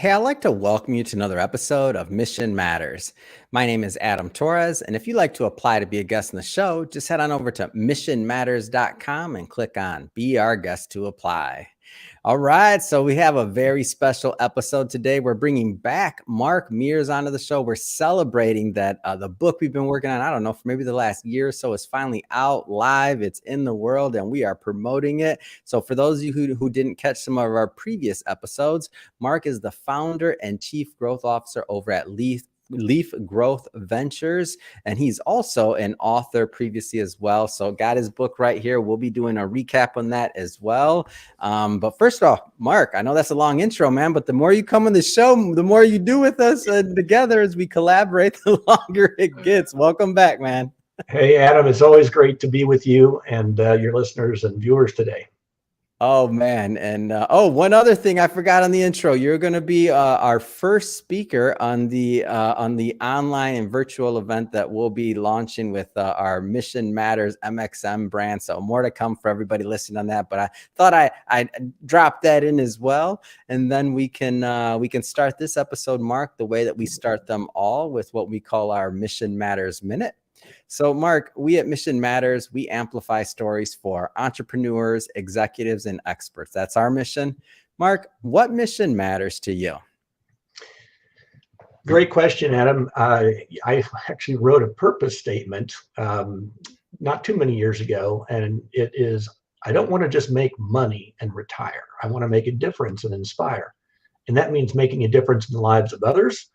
Hey, I'd like to welcome you to another episode of Mission Matters. My name is Adam Torres, and if you'd like to apply to be a guest in the show, just head on over to missionmatters.com and click on Be Our Guest to apply. All right, so we have a very special episode today. We're bringing back Mark Mears onto the show. We're celebrating that the book we've been working on, I don't know, for maybe the last year or so is finally out live. It's in the world, and we are promoting it. So for those of you who didn't catch some of our previous episodes, Mark is the founder and chief growth officer over at Leaf Growth Ventures, and he's also an author previously as well. So got his book right here. We'll be doing a recap on that as well. But first off, Mark, I know that's a long intro, man, but the more you come on the show, the more you do with us together as we collaborate, the longer it gets. Welcome back, man. Hey, Adam, it's always great to be with you and your listeners and viewers today. Oh, man. And one other thing I forgot on the intro. You're going to be our first speaker on the online and virtual event that we'll be launching with our Mission Matters MXM brand. So more to come for everybody listening on that. But I thought I'd drop that in as well. And then we can start this episode, Mark, the way that we start them all with what we call our Mission Matters Minute. So, Mark, we at Mission Matters, we amplify stories for entrepreneurs, executives, and experts. That's our mission. Mark, what mission matters to you? Great question, Adam. I actually wrote a purpose statement not too many years ago, and it is, I don't want to just make money and retire. I want to make a difference and inspire. And that means making a difference in the lives of others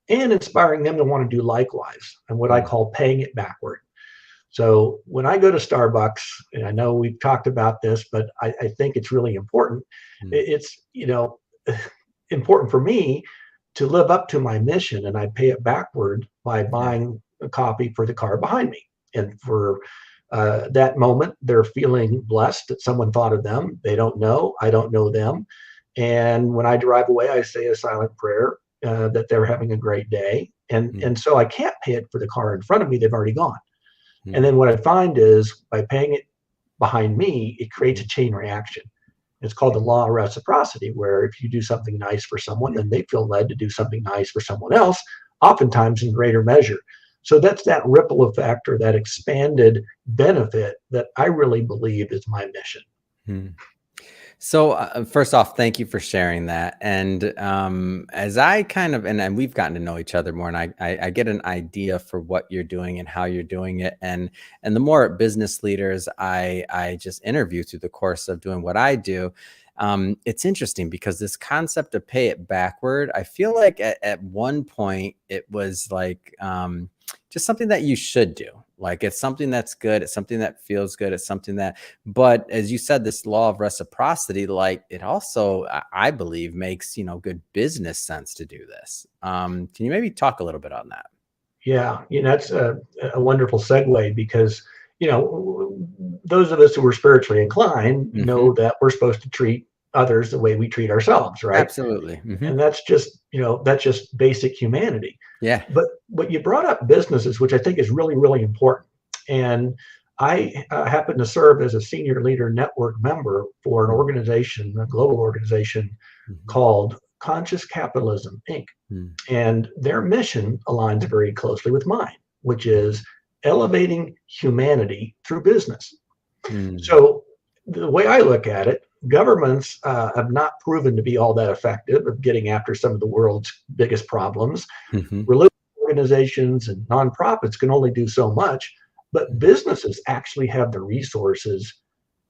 and inspiring them to want to do likewise, and what I call paying it backward. So when I go to Starbucks, and I know we've talked about this, but I think it's really important. It's, important for me to live up to my mission, and I pay it backward by buying a copy for the car behind me. And for that moment, they're feeling blessed that someone thought of them. They don't know, I don't know them. And when I drive away, I say a silent prayer that they're having a great day. And so I can't pay it for the car in front of me. They've already gone. And then what I find is by paying it behind me, it creates a chain reaction. It's called the law of reciprocity, where if you do something nice for someone, then they feel led to do something nice for someone else, oftentimes in greater measure. So that's that ripple effect, or that expanded benefit, that I really believe is my mission. So first off, thank you for sharing that. And as I kind of, and we've gotten to know each other more, and I get an idea for what you're doing and how you're doing it. And the more business leaders I just interview through the course of doing what I do, it's interesting because this concept of pay it backward, I feel like at one point it was like just something that you should do. Like it's something that's good. It's something that feels good. It's something that, but as you said, this law of reciprocity, like it also, I believe, makes, good business sense to do this. Can you maybe talk a little bit on that? Yeah, that's a wonderful segue, because, those of us who are spiritually inclined know that we're supposed to treat others the way we treat ourselves, right? Absolutely. And that's just basic humanity. Yeah. But you brought up businesses, which I think is really, really important. And I happen to serve as a senior leader network member for an organization, a global organization called Conscious Capitalism, Inc. And their mission aligns very closely with mine, which is elevating humanity through business. So the way I look at it, governments have not proven to be all that effective of getting after some of the world's biggest problems. Religious organizations and nonprofits can only do so much, but businesses actually have the resources,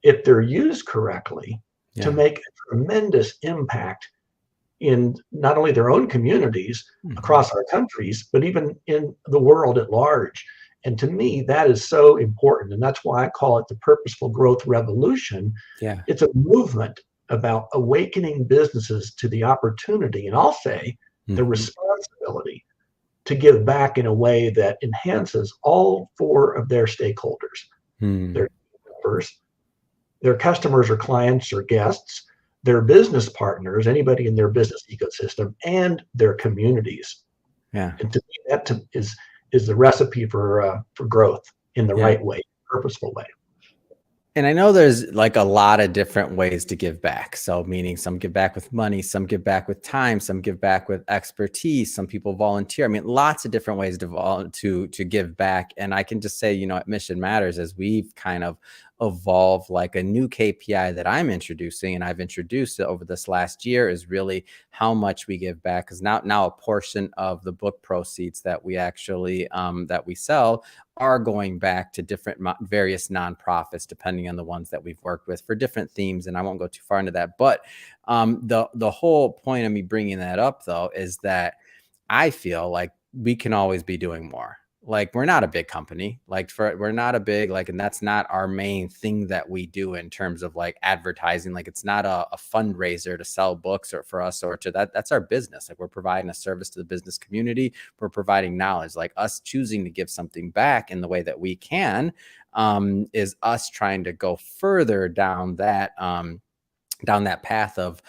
if they're used correctly, to make a tremendous impact in not only their own communities across our countries, but even in the world at large. And to me, that is so important. And that's why I call it the purposeful growth revolution. Yeah. It's a movement about awakening businesses to the opportunity, and I'll say the responsibility, to give back in a way that enhances all four of their stakeholders, their developers, their customers or clients or guests, their business partners, anybody in their business ecosystem, and their communities. Yeah. And to me, that is the recipe for growth in the right way, purposeful way. And I know there's like a lot of different ways to give back. So meaning some give back with money, some give back with time, some give back with expertise, some people volunteer. I mean, lots of different ways to give back. And I can just say, at Mission Matters, as we've kind of evolved, like a new KPI that I'm introducing and I've introduced it over this last year, is really how much we give back. Because now a portion of the book proceeds that we actually that we sell are going back to different various nonprofits, depending on the ones that we've worked with for different themes. And I won't go too far into that. But the whole point of me bringing that up, though, is that I feel like we can always be doing more. Like, we're not a big company, we're not a big, and that's not our main thing that we do in terms of like advertising. Like, it's not a fundraiser to sell books or for us, or to that's our business. Like, we're providing a service to the business community. We're providing knowledge. Like, us choosing to give something back in the way that we can is us trying to go further down that path of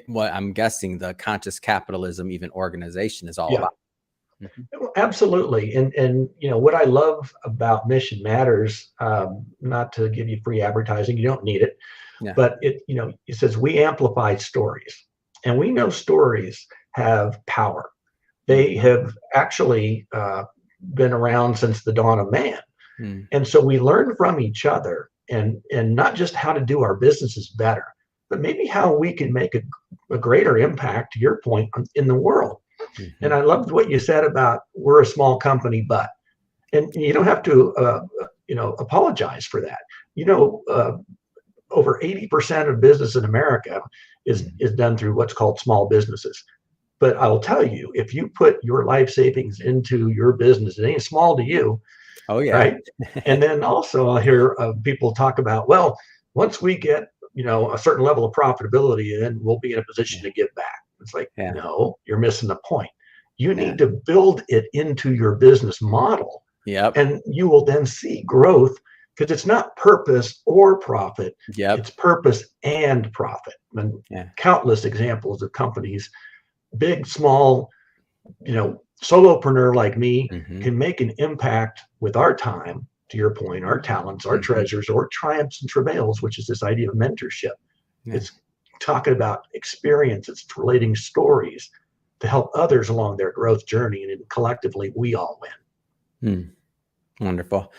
what I'm guessing the conscious capitalism even organization is all Yeah. about. Mhm. Well, absolutely. And what I love about Mission Matters, not to give you free advertising, you don't need it, Yeah. but it says we amplify stories, and we know stories have power. They Mhm. have actually been around since the dawn of man. Mm. And so we learn from each other, and not just how to do our businesses better, but maybe how we can make a greater impact, to your point, in the world. And Mhm. I loved what you said about we're a small company, and you don't have to, apologize for that. You know, uh, Over 80% of business in America is Mhm. is done through what's called small businesses. But I'll tell you, if you put your life savings into your business, it ain't small to you, Oh, yeah. right? And then also I hear people talk about, well, once we get a certain level of profitability, then we'll be in a position Yeah. to give back. It's like, Yeah. no, you're missing the point. You Yeah. need to build it into your business model, Yep. and you will then see growth, because it's not purpose or profit, Yep. it's purpose and profit. And Yeah. countless examples of companies, big, small, solopreneur like me, Mhm. can make an impact with our time, to your point, our talents, our Mhm. treasures, or triumphs and travails, which is this idea of mentorship. Yeah. It's talking about experience, it's relating stories to help others along their growth journey, and then collectively we all win. Hmm. Wonderful.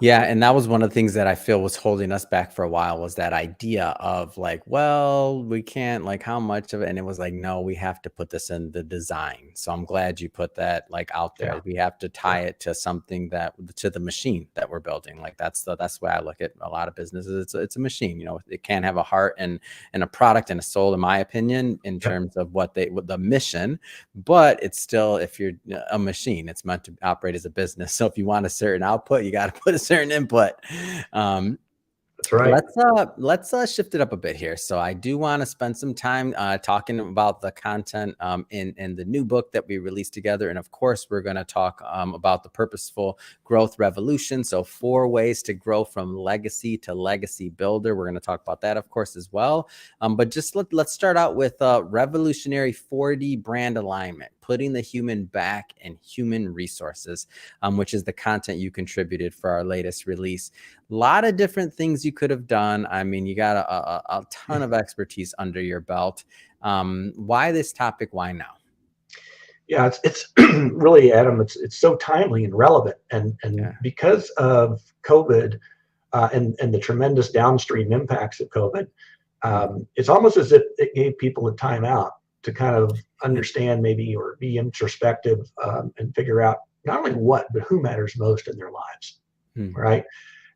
Yeah, and that was one of the things that I feel was holding us back for a while, was that idea of like, well, we can't, like, how much of it, and it was like, no, we have to put this in the design. So I'm glad you put that like out Yeah, there. We have to yeah, tie it to something that to the machine that we're building. Like, that's the way I look at a lot of businesses. It's a machine. It can't have a heart and a product and a soul, in my opinion, in yeah. terms of what the mission. But it's still, if you're a machine, it's meant to operate as a business. So if you want a certain output, you got to put a certain input. Um, That's right. let's shift it up a bit here. So I do want to spend some time talking about the content in the new book that we released together, and of course, we're going to talk about the purposeful growth revolution. So 4 ways to grow from legacy to legacy builder. We're going to talk about that, of course, as well. But just let's start out with revolutionary 4D brand alignment, putting the human back in human resources, which is the content you contributed for our latest release. A lot of different things you could have done. I mean, you got a ton of expertise under your belt. Why this topic? Why now? Yeah, it's really, Adam, it's so timely and relevant, and Yeah. because of COVID, and the tremendous downstream impacts of COVID, Mm. it's almost as if it gave people a timeout to kind of understand, maybe, or be introspective, and figure out not only what, but who matters most in their lives, Mm. right?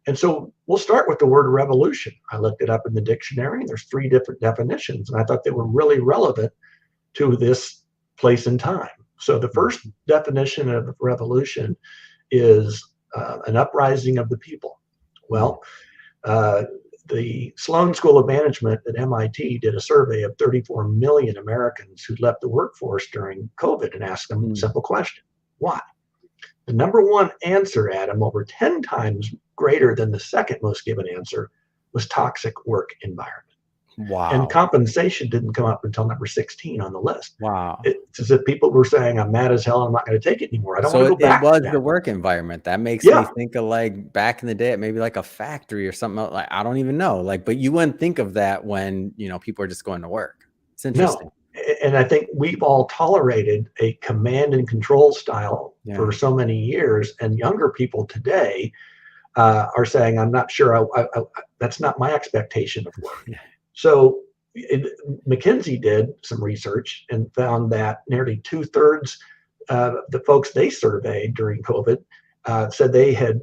And so we'll start with the word revolution. I looked it up in the dictionary, and there's 3 different definitions, and I thought they were really relevant to this place and time. So the first Mm. definition of revolution is an uprising of the people. Mm. Well, uh, the Sloan School of Management at MIT did a survey of 34 million Americans who left the workforce during COVID and asked them a Mm. simple question: why? The number one answer, Adam, over 10 times greater than the second most given answer, was toxic work environment. And Wow. compensation didn't come up until number 16 on the list. Wow. It's as if people were saying, I'm mad as hell, I'm not going to take it anymore. I don't want So to go it back to was that. the work environment. That makes me Yeah, think of like back in the day, maybe like a factory or something like I don't even know. Like, but you wouldn't think of that when, people are just going to work. It's interesting. no. And I think we've all tolerated a command and control style for Yeah. so many years. And younger people today are saying, I'm not sure, that's not my expectation of work. Yeah. So McKinsey did some research and found that nearly 2/3 the folks they surveyed during COVID said they had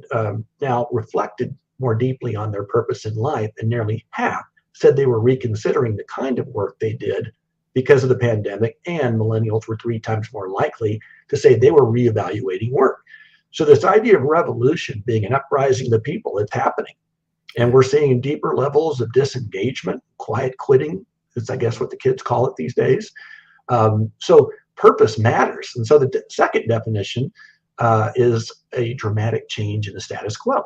now reflected more deeply on their purpose in life, and nearly half said they were reconsidering the kind of work they did because of the pandemic, and millennials were 3 times more likely to say they were reevaluating work. So this idea of revolution being an uprising of the people, it's happening. And Yeah. we're seeing deeper levels of disengagement, quiet quitting, is I guess what the kids call it these days. So purpose matters. And so the second definition is a dramatic change in the status quo.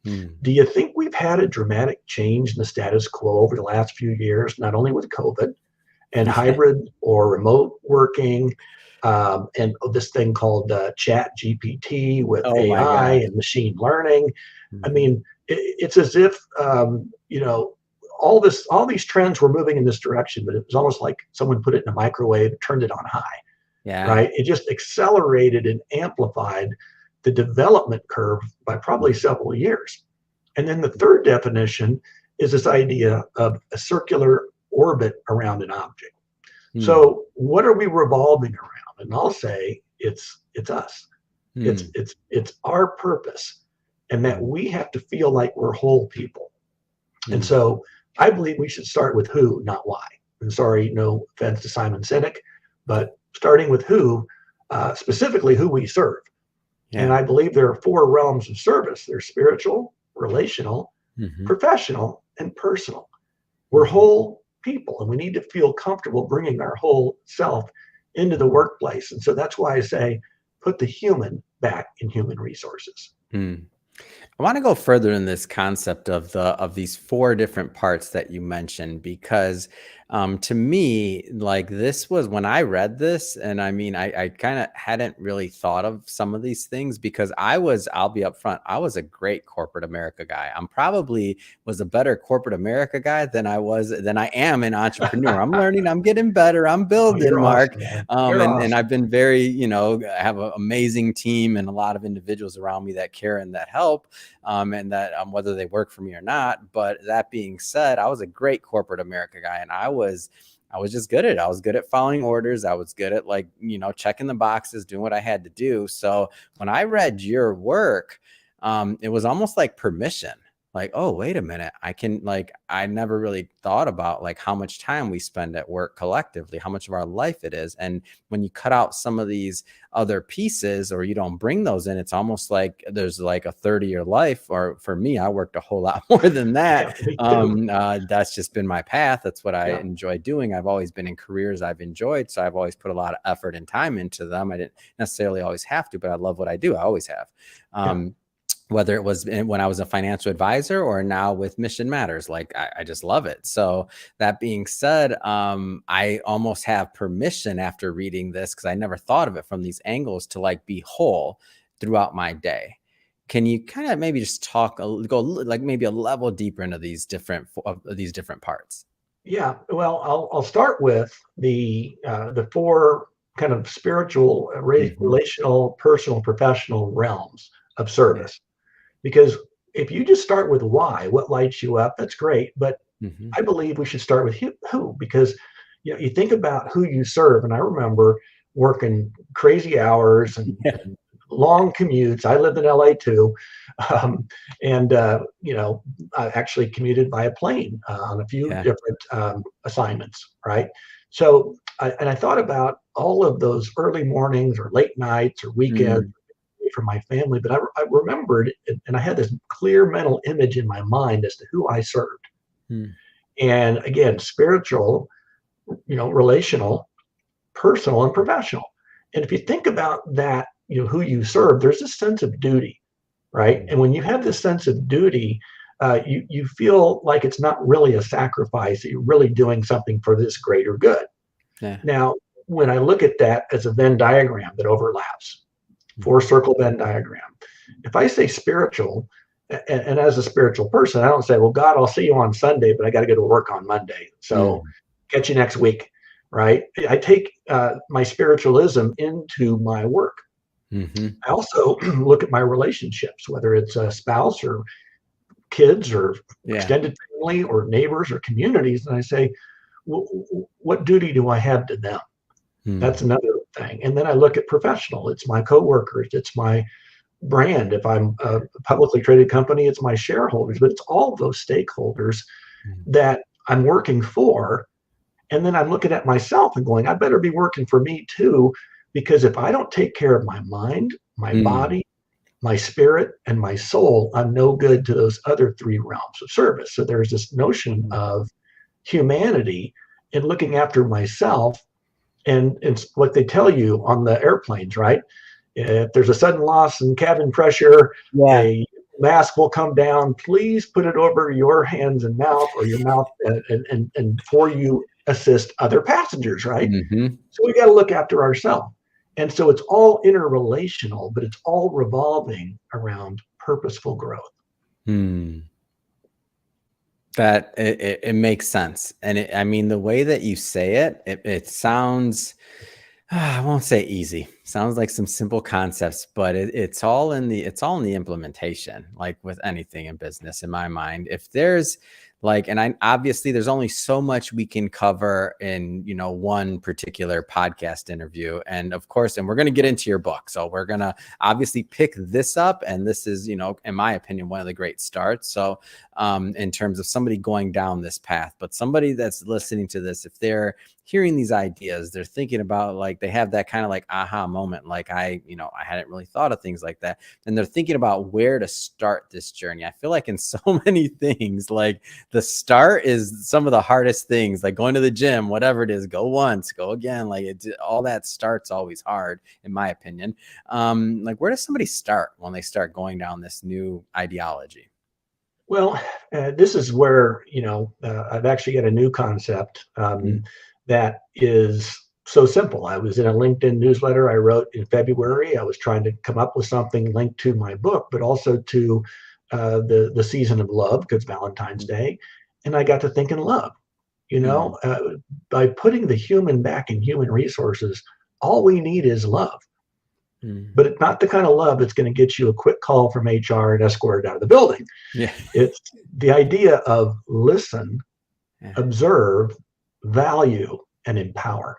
Hmm. Do you think we've had a dramatic change in the status quo over the last few years, not only with COVID and Yeah. hybrid or remote working, and this thing called Chat GPT with Oh my AI gosh. and machine learning? I Mhm. mean, it's as if all these trends were moving in this direction, but it was almost like someone put it in a microwave, turned it on high, Yeah. right? It just accelerated and amplified the development curve by probably several years. And then the third definition is this idea of a circular orbit around an object. Hmm. So what are we revolving around? And I'll say it's us. Hmm. It's our purpose, and that Hmm. we have to feel like we're whole people. And Hmm. so I believe we should start with who, not why. And sorry, no offense to Simon Sinek, but starting with who, specifically who we serve. And Yeah. I believe there are 4 realms of service. There's spiritual, relational, Hmm. professional, and personal. We're Hmm. whole people, and we need to feel comfortable bringing our whole self into the workplace. And so that's why I say put the human back in human resources. Hmm. I want to go further in this concept of these four different parts that you mentioned because to me, like this was when I read this, and I mean, I kind of hadn't really thought of some of these things because I'll be upfront, I was a great corporate America guy. I'm probably was a better corporate America guy than I am an entrepreneur. I'm learning, I'm getting better, I'm Oh, building, you're Mark. awesome, man. You're And awesome. I've been very, I have an amazing team and a lot of individuals around me that care and that help and that whether they work for me or not. But that being said, I was a great corporate America guy, and I was just good at it. I was good at following orders. I was good at like checking the boxes, doing what I had to do. So when I read your work, it was almost like permission. Like, oh, wait a minute. I never really thought about like how much time we spend at work collectively, how much of our life it is. And when you cut out some of these other pieces or you don't bring those in, it's almost like there's like a 30-year life. Or for me, I worked a whole lot more than that. Yeah, me too. That's just been my path. That's what I Yeah, enjoy doing. I've always been in careers I've enjoyed, so I've always put a lot of effort and time into them. I didn't necessarily always have to, but I love what I do. I always have. yeah, Whether it was when I was a financial advisor or now with Mission Matters, like I just love it. So that being said, I almost have permission after reading this because I never thought of it from these angles to like be whole throughout my day. Can you kind of maybe just go like maybe a level deeper into these different parts? yeah. Well, I'll start with the 4 kind of spiritual, Hmm. relational, personal, professional realms of Yeah. service. Because if you just start with why, what lights you up, that's great. But Hmm. I believe we should start with who, because you think about who you serve. And I remember working crazy hours Yeah. and long commutes. I lived in LA too, um, and I actually commuted by a plane on a few Yeah. different assignments. Right. So, I thought about all of those early mornings or late nights or weekends Mm. from my family, but I remembered, and I had this clear mental image in my mind as to who I served. Mm. And again, spiritual, relational, personal, and professional. And if you think about that, who you serve, there's a sense of duty, right? Mm. And when you have this sense of duty, you feel like it's not really a sacrifice, that you're really doing something for this greater good. Yeah. Now, when I look at that as a Venn diagram that overlaps, four circle Venn diagram, if I say spiritual, and as a spiritual person, I don't say, well, God, I'll see you on Sunday, but I got to go to work on Monday. So Mm. catch you next week, right? I take my spiritualism into my work. Mm-hmm. I also look at my relationships, whether it's a spouse or kids or Yeah. extended family or neighbors or communities, and I say, what duty do I have to them? Mm. That's another thing. And then I look at professional. It's my coworkers. It's my brand. If I'm a publicly traded company, it's my shareholders. But it's all those stakeholders Mm. that I'm working for. And then I'm looking at myself and going, I better be working for me too, because if I don't take care of my mind, my Mm. body, my spirit, and my soul, I'm no good to those other three realms of service. So there's this notion Mm. of humanity in looking after myself. And it's what they tell you on the airplanes, right? If there's a sudden loss in cabin pressure, Yeah. a mask will come down. Please put it over your hands and mouth, or your mouth, and before you assist other passengers, right? Mm-hmm. So we got to look after ourselves. And so it's all interrelational, but it's all revolving around purposeful growth. Hmm. That it makes sense. And I mean, the way that you say it sounds, I won't say easy. Sounds like some simple concepts, but it's all in the implementation, like with anything in business, in my mind. If there's like, and I obviously there's only so much we can cover in, one particular podcast interview. And of course, and we're going to get into your book. So we're going to obviously pick this up. And this is, in my opinion, one of the great starts. So in terms of somebody going down this path, but somebody that's listening to this, if they're hearing these ideas, they're thinking about, like, they have that kind of like aha moment, like I hadn't really thought of things like that, and they're thinking about where to start this journey. I feel like in so many things, like the start is some of the hardest things, like going to the gym, whatever it is, go once, go again, like all that start's always hard, in my opinion. Like, where does somebody start when they start going down this new ideology? Well, this is where, I've actually got a new concept Mm. that is so simple. I was in a LinkedIn newsletter I wrote in February. I was trying to come up with something linked to my book, but also to the season of love, because Valentine's Day. And I got to thinking love, Mm. by putting the human back in human resources, all we need is love. Mm. But it's not the kind of love that's going to get you a quick call from HR and escorted out of the building. Yeah. It's the idea of listen, Yeah. observe, value, and empower.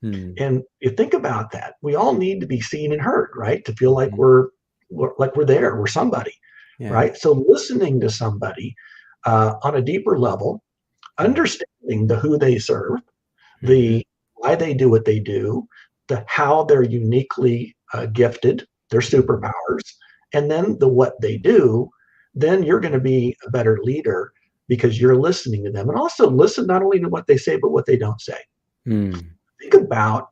Mm. And you think about that, we all need to be seen and heard, right? To feel like Mhm. we're there, we're somebody, Yeah. right? So listening to somebody on a deeper level, Mm. understanding the who they serve, Mhm. the why they do what they do, the how they're uniquely gifted, their superpowers, and then the what they do, then you're going to be a better leader because you're listening to them. And also listen not only to what they say, but what they don't say. Mm. Think about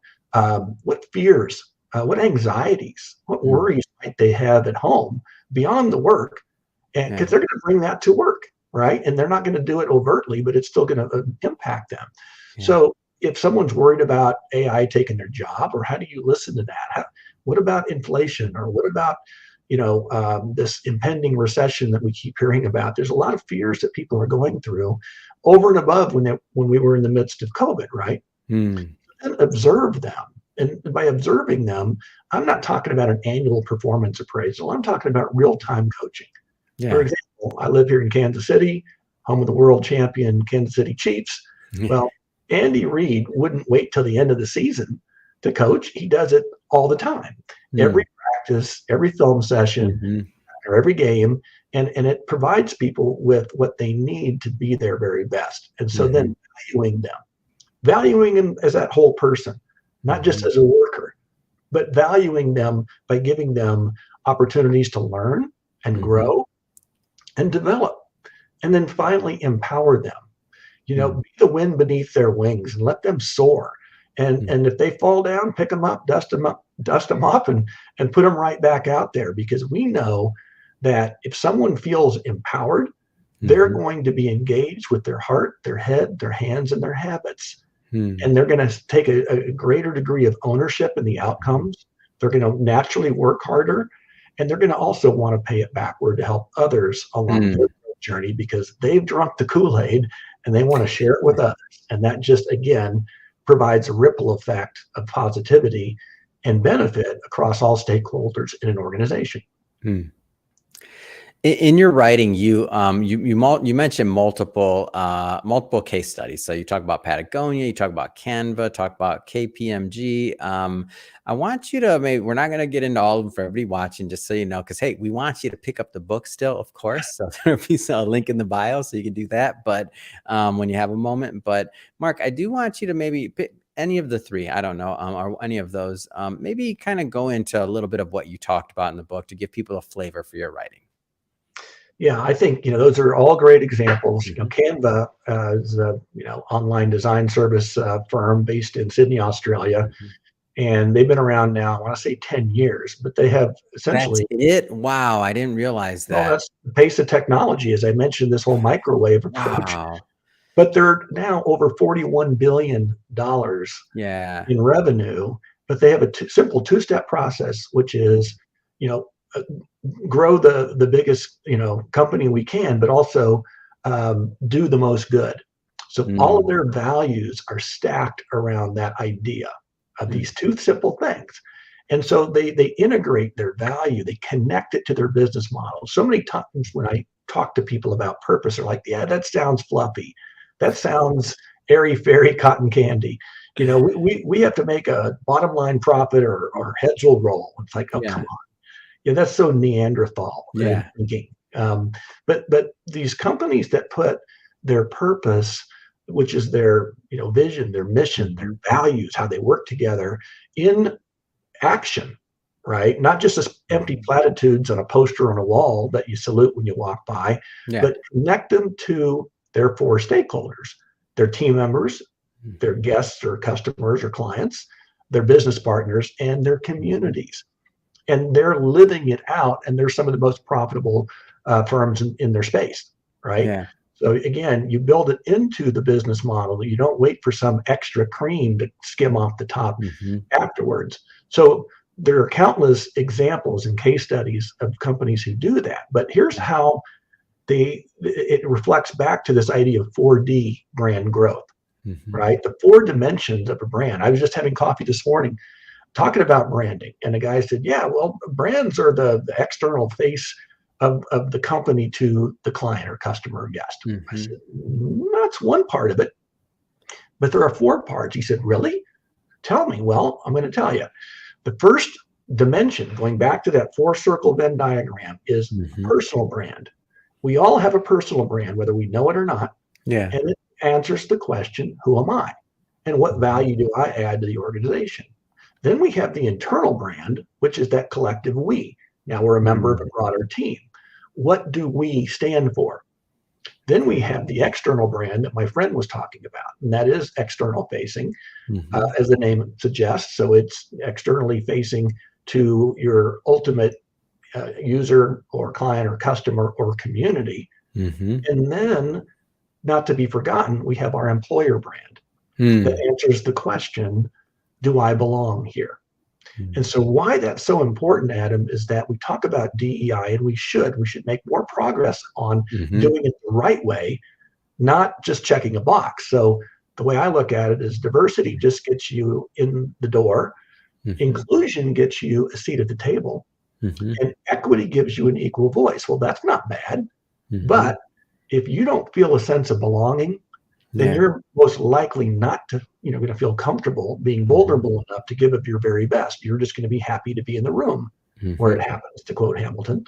what fears, what anxieties, what Mm. worries might they have at home beyond the work, and Yeah. because they're going to bring that to work, right? And they're not going to do it overtly, but it's still going to impact them. Yeah. So if someone's worried about AI taking their job, or how do you listen to that? What about inflation, or what about this impending recession that we keep hearing about? There's a lot of fears that people are going through over and above when we were in the midst of COVID, right? Mm. And observe them. And by observing them, I'm not talking about an annual performance appraisal. I'm talking about real-time coaching. For Yeah. example, I live here in Kansas City, home of the world champion Kansas City Chiefs. Well, Andy Reid wouldn't wait till the end of the season to coach. He does it all the time. Mm. Every practice, every film session, Mhm. or every game, and it provides people with what they need to be their very best. And so then Mhm. valuing them as that whole person, not just Mhm. as a worker, but valuing them by giving them opportunities to learn and Mhm. grow and develop. And then finally empower them. Mm. Be the wind beneath their wings and let them soar. And Mm. and if they fall down, pick them up, dust them up, and put them right back out there. Because we know that if someone feels empowered, they're Mm-hmm. going to be engaged with their heart, their head, their hands, and their habits. Mm-hmm. And they're going to take a greater degree of ownership in the outcomes. They're going to naturally work harder. And they're going to also want to pay it backward to help others along their journey because they've drunk the Kool-Aid and they want to share it with others. And that just, again, provides a ripple effect of positivity and benefit across all stakeholders in an organization. Mm. In your writing, you mentioned multiple case studies. So you talk about Patagonia, you talk about Canva, talk about KPMG. I want you to maybe we're not going to get into all of them for everybody watching, just so you know, because hey, we want you to pick up the book still, of course. So there'll be a link in the bio, so you can do that. But when you have a moment, but Mark, I do want you to maybe pick any of the three. I don't know, or any of those. Maybe kind of go into a little bit of what you talked about in the book to give people a flavor for your writing. Yeah, I think those are all great examples. Mm-hmm. Canva is a online design service firm based in Sydney, Australia, Mm-hmm. and they've been around now, I want to say 10 years, but they have That's essentially, it? Wow, I didn't realize well, that. that's the pace of technology, as I mentioned, this whole microwave approach. Wow. But they're now over $41 billion Yeah. in revenue, but they have a simple two-step process, which is, uh, grow the biggest company we can, but also do the most good. So all of Mm. their values are stacked around that idea of Mm. these two simple things. And so they integrate their value, they connect it to their business model. So many times when I talk to people about purpose, they're like, yeah, that sounds fluffy. That sounds airy fairy cotton candy. We have to make a bottom line profit or heads will roll. It's like, oh, Yeah. come on. Yeah, that's so Neanderthal Yeah. thinking. But these companies that put their purpose, which is their vision, their mission, their Mhm. values, how they work together in action, right? Not just as empty Mhm. platitudes on a poster on a wall that you salute when you walk by, Yeah. but connect them to their four stakeholders, their team members, their Mhm. guests or customers or clients, their business partners, and their Mhm. communities. And they're living it out, and they're some of the most profitable firms in their space, right? Yeah. So again, you build it into the business model. You don't wait for some extra cream to skim off the top Mhm. afterwards. So there are countless examples and case studies of companies who do that. But here's how it reflects back to this idea of 4D brand growth, Mhm. right? The four dimensions of a brand. I was just having coffee this morning talking about branding. And the guy said, yeah, well, brands are the external face of the company to the client or customer or guest. I Mhm. said, that's one part of it, but there are four parts. He said, really? Tell me. Well, I'm going to tell you. The first dimension, going back to that four circle Venn diagram, is a Mhm. personal brand. We all have a personal brand, whether we know it or not. Yeah. And it answers the question, who am I? And what Mhm. value do I add to the organization? Then we have the internal brand, which is that collective we. Now we're a member of a Mm. broader team. What do we stand for? Then we have the external brand that my friend was talking about, and that is external facing, Mhm. as the name suggests. So it's externally facing to your ultimate user or client or customer or community. Mhm. And then, not to be forgotten, we have our employer brand that Mm. answers the question, do I belong here? Mm. And so why that's so important, Adam, is that we talk about DEI, and we should make more progress on Mhm. doing it the right way, not just checking a box. So the way I look at it is diversity just gets you in the door, Mhm. inclusion gets you a seat at the table, Mhm. and equity gives you an equal voice. Well, that's not bad. Mhm. But if you don't feel a sense of belonging, then Yeah. you're most likely not to, going to feel comfortable being Mhm. vulnerable enough to give of your very best. You're just going to be happy to be in the room where Mhm. it happens, to quote Hamilton,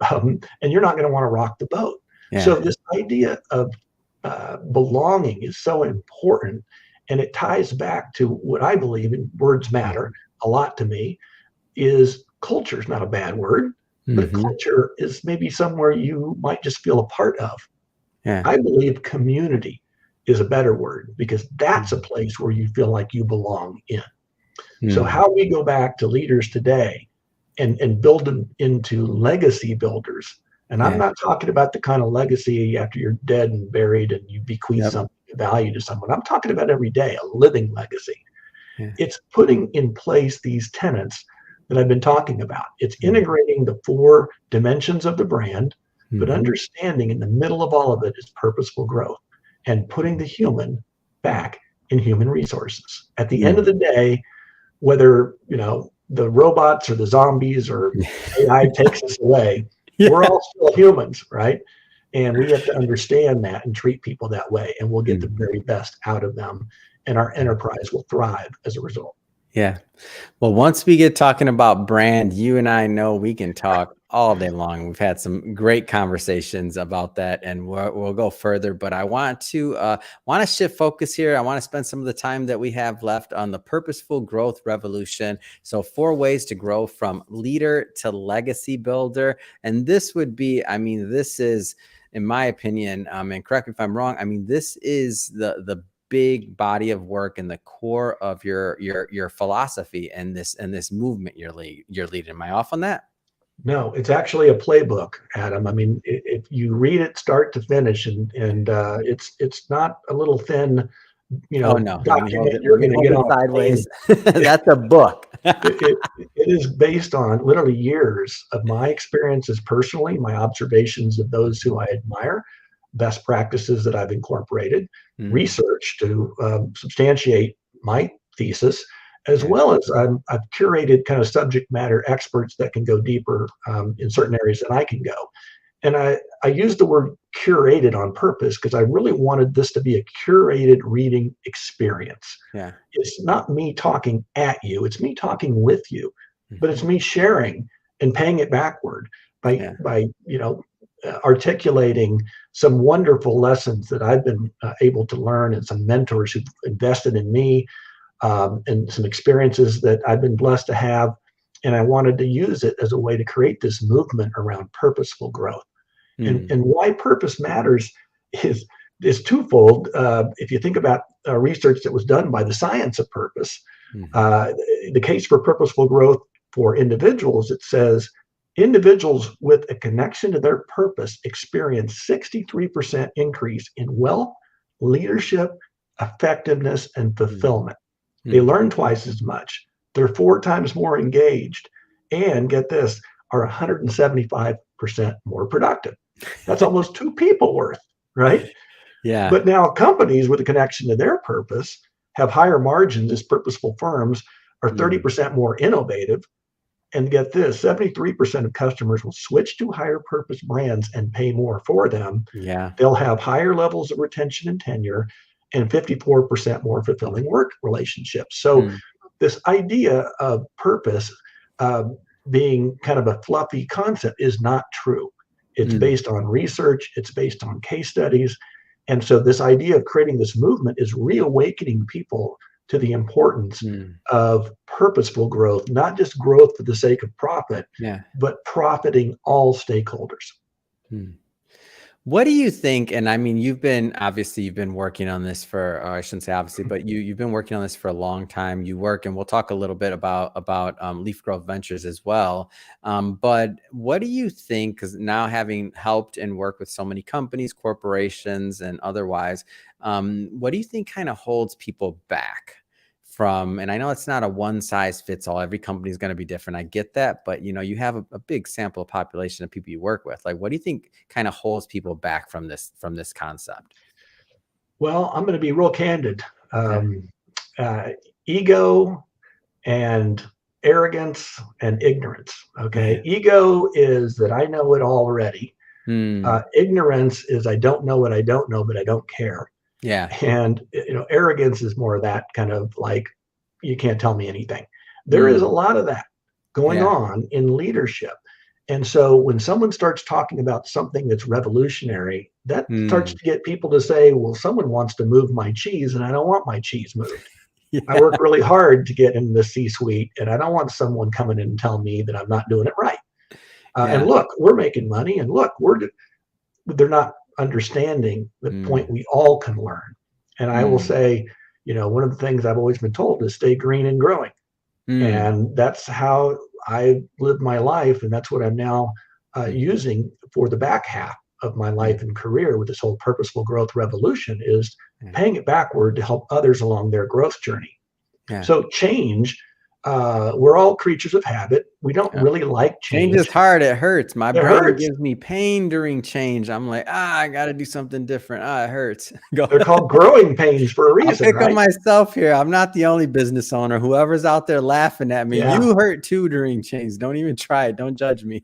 and you're not going to want to rock the boat. Yeah. So this idea of belonging is so important, and it ties back to what I believe in. Words matter Mhm. a lot to me. Is culture is not a bad word, but Mhm. culture is maybe somewhere you might just feel a part of. Yeah. I believe community is a better word because that's a Mhm. place where you feel like you belong in. So Mm. how we go back to leaders today and build them into legacy builders And I'm Yeah. not talking about the kind of legacy after you're dead and buried and you bequeath Yep. something of value to someone. I'm talking about every day, a living legacy. Yeah. It's putting in place these tenets that I've been talking about. It's Mm. integrating the four dimensions of the brand, but Mhm. understanding in the middle of all of it is purposeful growth and putting the human back in human resources. At the end Mm. of the day, whether the robots or the zombies or AI takes us away, we're Yeah. all still humans, right? And we have to understand that and treat people that way, and we'll get the Mhm. very best out of them, and our enterprise will thrive as a result. Yeah. Well, once we get talking about brand, you and I know we can talk all day long. We've had some great conversations about that, and we'll go further. But I want to shift focus here. I want to spend some of the time that we have left on the purposeful growth revolution. So, 4 ways to grow from leader to legacy builder, and this would be, I mean, this is, in my opinion, and correct me if I'm wrong. I mean, this is the big body of work and the core of your philosophy and this movement you're leading. Am I off on that? No, it's actually a playbook, Adam. I mean, if you read it start to finish, and it's not a little thin, Oh no, document you're let me going to hold get it on a plane. sideways. That's a book. It is based on literally years of my experiences personally, my observations of those who I admire, best practices that I've incorporated, Mm, research to substantiate my thesis, as yeah. well as I've curated kind of subject matter experts that can go deeper in certain areas than I can go. And I use the word curated on purpose because I really wanted this to be a curated reading experience. Yeah. It's not me talking at you, it's me talking with you, but Mhm. it's me sharing and paying it backward by Yeah. articulating some wonderful lessons that I've been able to learn, and some mentors who've invested in me, and some experiences that I've been blessed to have. And I wanted to use it as a way to create this movement around purposeful growth. And, Mm, and why purpose matters is is twofold. If you think about research that was done by the science of purpose, mhm, uh, the case for purposeful growth for individuals, it says individuals with a connection to their purpose experience 63% increase in wealth, leadership, effectiveness, and mm, fulfillment. They mm. learn twice as much. They're 4 times more engaged, and get this, are 175% more productive. That's almost two people worth, right? Yeah. But now companies with a connection to their purpose have higher margins as purposeful firms are Mm, 30% more innovative. And get this, 73% of customers will switch to higher purpose brands and pay more for them. yeah. They'll have higher levels of retention and tenure, and 54% more fulfilling work relationships. So Mm, this idea of purpose um, being kind of a fluffy concept is not true. It's mm, based on research, it's based on case studies. And so, this idea of creating this movement is reawakening people to the importance mm. of purposeful growth, not just growth for the sake of profit, Yeah. but profiting all stakeholders. Mm. What do you think? And I mean, you've been working on this for, or I shouldn't say obviously, but you've been working on this for a long time. You work, and we'll talk a little bit about Leaf Growth Ventures as well. But what do you think? Because now, having helped and worked with so many companies, corporations, and otherwise, what do you think kind of holds people back from? And I know it's not a one size fits all. Every company is going to be different. I get that, but you have a big sample population of people you work with. Like, what do you think kind of holds people back from this concept? Well, I'm going to be real candid. Yeah. Um, uh, Ego and arrogance and ignorance. Okay. Yeah. Ego is that I know it already. Hmm. Ignorance is I don't know what I don't know, but I don't care. Yeah. And arrogance is more of that kind of like, you can't tell me anything. There is a Mm. lot of that going Yeah. on in leadership. And so when someone starts talking about something that's revolutionary, that starts Mm. to get people to say, well, someone wants to move my cheese and I don't want my cheese moved. I Yeah. work really hard to get in the C suite, and I don't want someone coming in and telling me that I'm not doing it right. And Yeah. look, we're making money, and look, they're not understanding the point Mm. we all can learn. And I will Mm. say, one of the things I've always been told is stay green and growing. Mm. And that's how I live my life. And that's what I'm now using for the back half of my life and career with this whole purposeful growth revolution is paying it backward to help others along their growth journey. Yeah. So change, we're all creatures of habit. We don't really like Change change. is hard. It hurts. My brain hurts. gives me pain during change. I'm like, I got to do something different. It hurts. Go They're ahead. called growing pains for a I'll reason, pick right? on myself here. I'm not the only business owner. Whoever's out there laughing at me, you hurt too during change. Don't even try it. Don't judge me.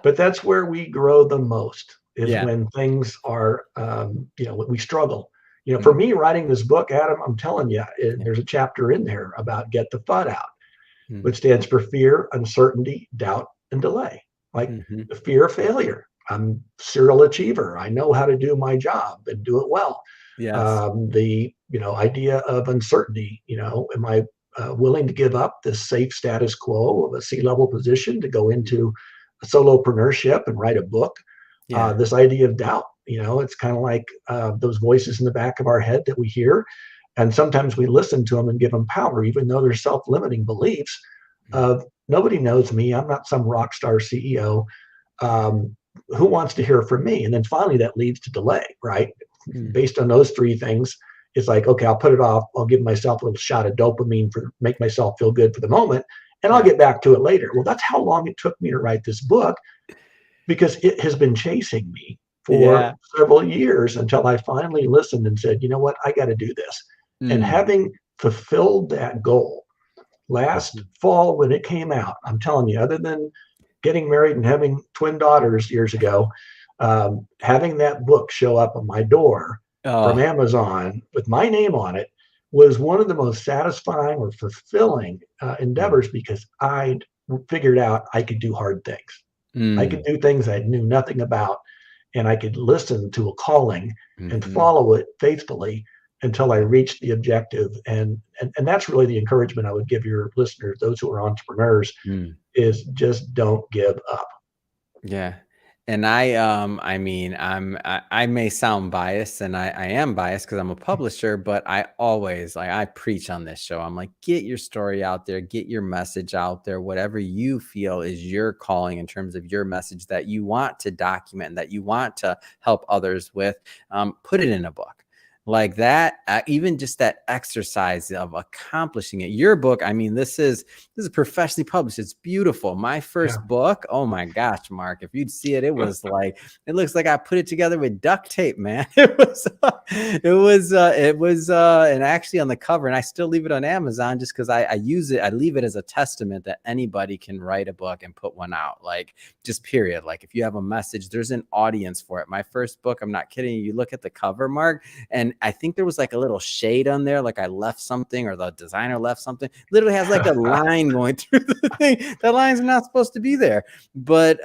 But that's where we grow the most, is Yeah. when things are, we struggle. For me, writing this book, Adam, I'm telling you, there's a chapter in there about get the FUD out, which stands for fear, uncertainty, doubt, and delay. Like the fear of failure. I'm a serial achiever. I know how to do my job and do it well. Yes. The idea of uncertainty. Am I willing to give up this safe status quo of a C-level position to go into solopreneurship and write a book? This idea of doubt. It's kind of like those voices in the back of our head that we hear, and sometimes we listen to them and give them power, even though they're self-limiting beliefs of nobody knows me. I'm not some rock star CEO. Who wants to hear from me? And then finally that leads to delay, right? Based on those three things, it's like, okay, I'll put it off. I'll give myself a little shot of dopamine make myself feel good for the moment, and I'll get back to it later. Well, that's how long it took me to write this book, because it has been chasing me for several years until I finally listened and said, you know what, I got to do this. And having fulfilled that goal last fall when it came out, I'm telling you, other than getting married and having twin daughters years ago, having that book show up on my door from Amazon with my name on it was one of the most satisfying or fulfilling endeavors, because I figured out I could do hard things. I could do things I knew nothing about, and I could listen to a calling and follow it faithfully until I reached the objective. And that's really the encouragement I would give your listeners, those who are entrepreneurs, is just don't give up. Yeah. And I mean, I may sound biased, and I am biased because I'm a publisher, but I always, I preach on this show. I'm like, get your story out there, get your message out there, whatever you feel is your calling in terms of your message that you want to document, and that you want to help others with, put it in a book. Like that, even just that exercise of accomplishing it. Your book, I mean, this is professionally published. It's beautiful. My first book, oh my gosh, Mark, if you'd see it, it was like, it looks like I put it together with duct tape, man. It was, and actually on the cover, and I still leave it on Amazon just because I use it. I leave it as a testament that anybody can write a book and put one out, like just period. Like if you have a message, there's an audience for it. My first book, I'm not kidding you, look at the cover, Mark, and I think there was like a little shade on there, like I left something or the designer left something. Literally has like a line going through the thing. That line's not supposed to be there. But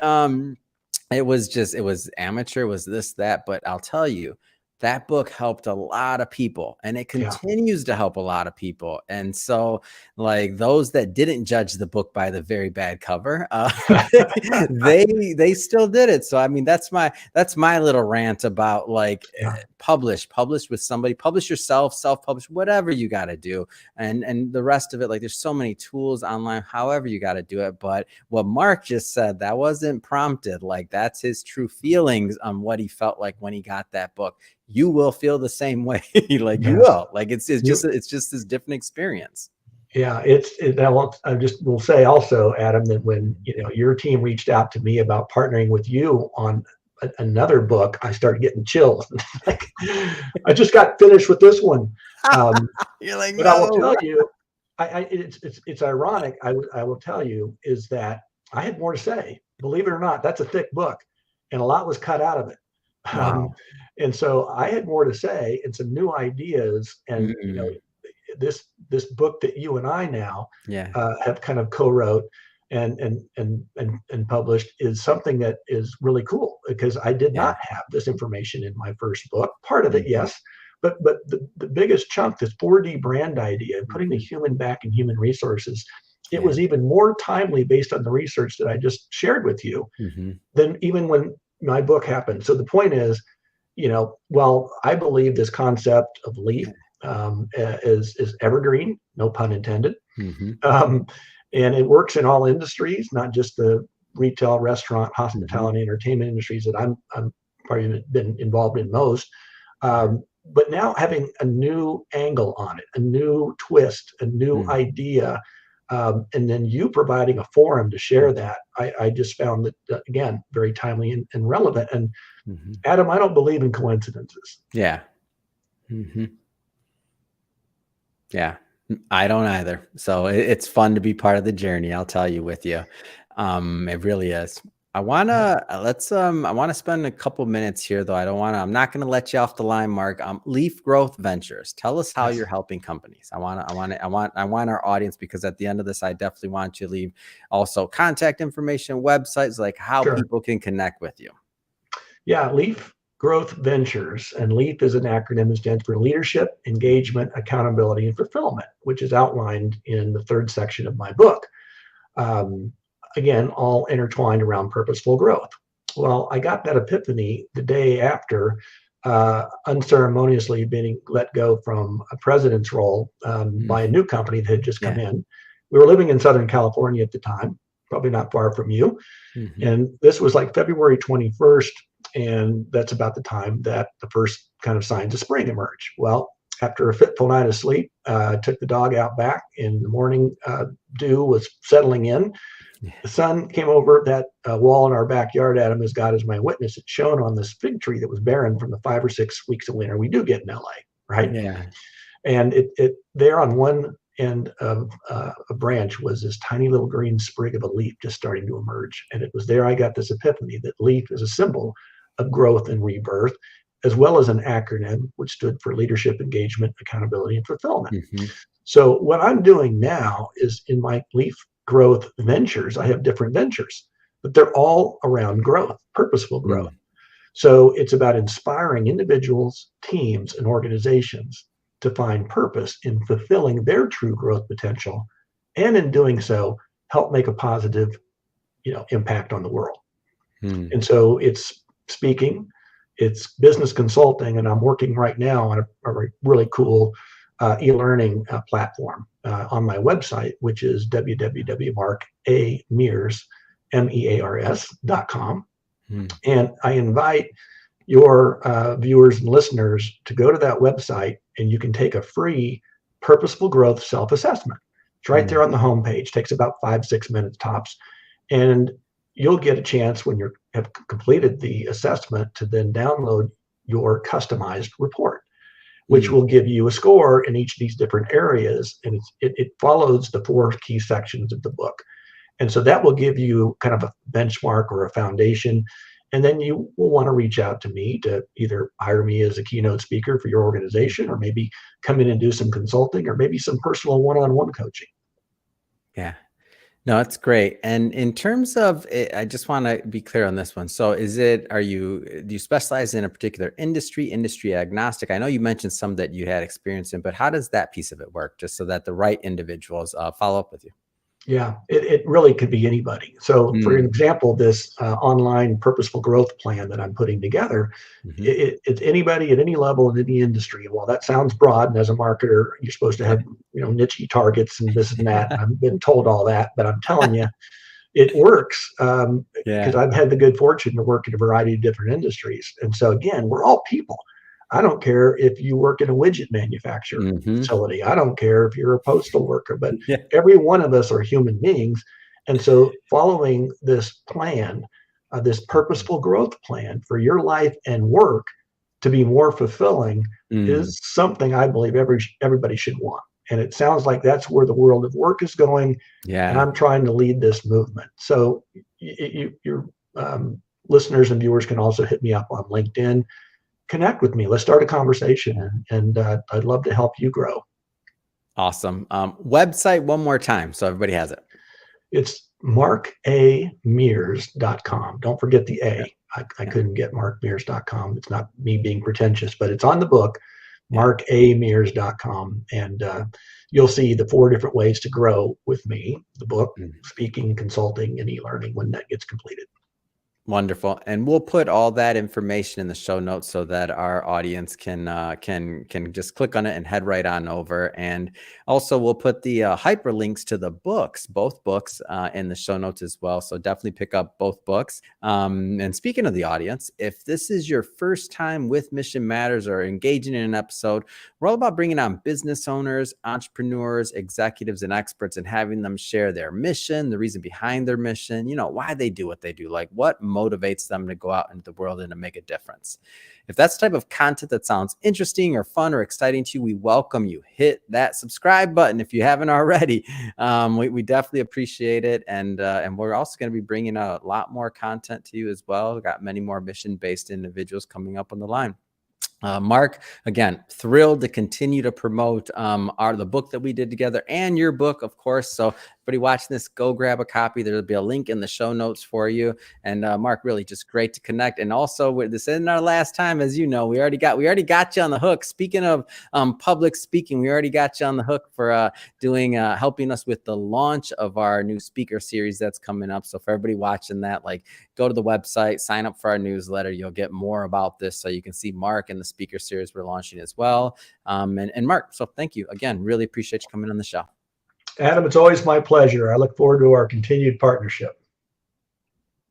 it was amateur, it was this, that. But I'll tell you, that book helped a lot of people, and it continues to help a lot of people. And so, like those that didn't judge the book by the very bad cover, they still did it. So I mean, that's my little rant about like publish with somebody, publish yourself, self-publish, whatever you got to do, and the rest of it. Like there's so many tools online, however you got to do it. But what Mark just said, that wasn't prompted. Like that's his true feelings on what he felt like when he got that book. You will feel the same way. Like you will. Like it's just this different experience. Yeah, I just will say also, Adam, that when your team reached out to me about partnering with you on another book, I started getting chills. Like I just got finished with this one. You're like, but no. I will tell you, it's ironic. I will tell you is that I had more to say. Believe it or not, that's a thick book, and a lot was cut out of it. Wow. And so I had more to say and some new ideas, and this book that you and I now have kind of co-wrote and published is something that is really cool, because I did not have this information in my first book. Part of it, yes, but the biggest chunk, this 4D brand idea, and putting the human back in human resources, it was even more timely based on the research that I just shared with you than even when my book happened. So the point is, well, I believe this concept of leap is evergreen, no pun intended. And it works in all industries, not just the retail, restaurant, Hmm. hospitality, entertainment industries that I'm probably been involved in most. But now having a new angle on it, a new twist, a new Mm-hmm. idea, and then you providing a forum to share that, I just found that, again, very timely and relevant. And Hmm. Adam, I don't believe in coincidences. Yeah. Hmm. Yeah. I don't either. So it's fun to be part of the journey. I'll tell you with you. It really is. Yeah, I wanna spend a couple minutes here though. I'm not gonna let you off the line, Mark. Leaf Growth Ventures. Tell us how you're yes, helping companies. I want our audience, because at the end of this, I definitely want you to leave also contact information, websites, like how sure. people can connect with you. Yeah, Leaf Growth Ventures, and LEAF is an acronym that stands for Leadership, Engagement, Accountability, and Fulfillment, which is outlined in the third section of my book. Um, Again, all intertwined around purposeful growth. Well, I got that epiphany the day after unceremoniously being let go from a president's role by a Mhm. new company that had just come Yeah. in. We were living in Southern California at the time, probably not far from you. Mhm. And this was like February 21st. And that's about the time that the first kind of signs of spring emerge. Well, after a fitful night of sleep, I took the dog out back. In the morning, dew was settling in. Yeah. The sun came over that wall in our backyard. Adam, as God is my witness, it shone on this fig tree that was barren from the 5 or 6 weeks of winter we do get in LA, right? Yeah. And it there on one end of a branch was this tiny little green sprig of a leaf just starting to emerge. And it was there I got this epiphany that leaf is a symbol of growth and rebirth, as well as an acronym which stood for leadership, engagement, accountability, and fulfillment. Mhm. So what I'm doing now is in my leaf growth ventures, I have different ventures, but they're all around growth, purposeful growth. Mm. So it's about inspiring individuals, teams, and organizations to find purpose in fulfilling their true growth potential, and in doing so, help make a positive, impact on the world. Mm. And so it's speaking, it's business consulting, and I'm working right now on a really cool e-learning platform on my website, which is www.markamears.com. Mm. And I invite your viewers and listeners to go to that website, and you can take a free purposeful growth self-assessment. It's right there Mm. on the homepage. Takes about 5, 6 minutes tops, and you'll get a chance when you have completed the assessment to then download your customized report, which Mm. will give you a score in each of these different areas, and it follows the 4 key sections of the book. And so that will give you kind of a benchmark or a foundation. And then you will want to reach out to me to either hire me as a keynote speaker for your organization, or maybe come in and do some consulting, or maybe some personal one-on-one coaching. Yeah. No, it's great. And in terms of it, I just want to be clear on this one. So do you specialize in a particular industry agnostic? I know you mentioned some that you had experience in, but how does that piece of it work? Just so that the right individuals follow up with you. Yeah, it really could be anybody. So, for Mm. example, this online purposeful growth plan that I'm putting together, Hmm. it's anybody at any level in any industry. While that sounds broad, and as a marketer, you're supposed to Yeah. have niche targets and this and that. I've been told all that, but I'm telling you, it works because Yeah. I've had the good fortune to work in a variety of different industries. And so, again, we're all people. I don't care if you work in a widget manufacturer Hmm. facility. I don't care if you're a postal worker, but Yeah. every one of us are human beings. And so, following this plan, this purposeful growth plan for your life and work to be more fulfilling, Mm. is something I believe everybody should want. And it sounds like that's where the world of work is going, and Yeah. I'm trying to lead this movement. So your listeners and viewers can also hit me up on LinkedIn. Connect with me. Let's start a conversation, Yeah. and I'd love to help you grow. Awesome. Website one more time so everybody has it. It's markamears.com. Don't forget the Yeah. A. I Yeah. couldn't get markmears.com. It's not me being pretentious, but it's on the book, Yeah. markamears.com. And you'll see the 4 different ways to grow with me, the book, Mm. speaking, consulting, and e-learning when that gets completed. Wonderful. And we'll put all that information in the show notes so that our audience can just click on it and head right on over. And also we'll put the hyperlinks to the books, both books, in the show notes as well. So definitely pick up both books. And speaking of the audience, if this is your first time with Mission Matters or engaging in an episode, we're all about bringing on business owners, entrepreneurs, executives, and experts and having them share their mission, the reason behind their mission, why they do what they do, like what motivates them to go out into the world and to make a difference. If that's the type of content that sounds interesting or fun or exciting to you, we welcome you. Hit that subscribe button if you haven't already. We definitely appreciate it. And we're also going to be bringing a lot more content to you as well. We've got many more mission-based individuals coming up on the line. Mark, again, thrilled to continue to promote the book that we did together and your book, of course. So everybody watching this, go grab a copy. There'll be a link in the show notes for you. And Mark, really just great to connect. And also, this isn't our last time, as you know. We already got you on the hook. Speaking of public speaking, we already got you on the hook for helping us with the launch of our new speaker series that's coming up. So for everybody watching that, go to the website, sign up for our newsletter. You'll get more about this, so you can see Mark and the speaker series we're launching as well. And Mark, so thank you again. Really appreciate you coming on the show. Adam, it's always my pleasure. I look forward to our continued partnership.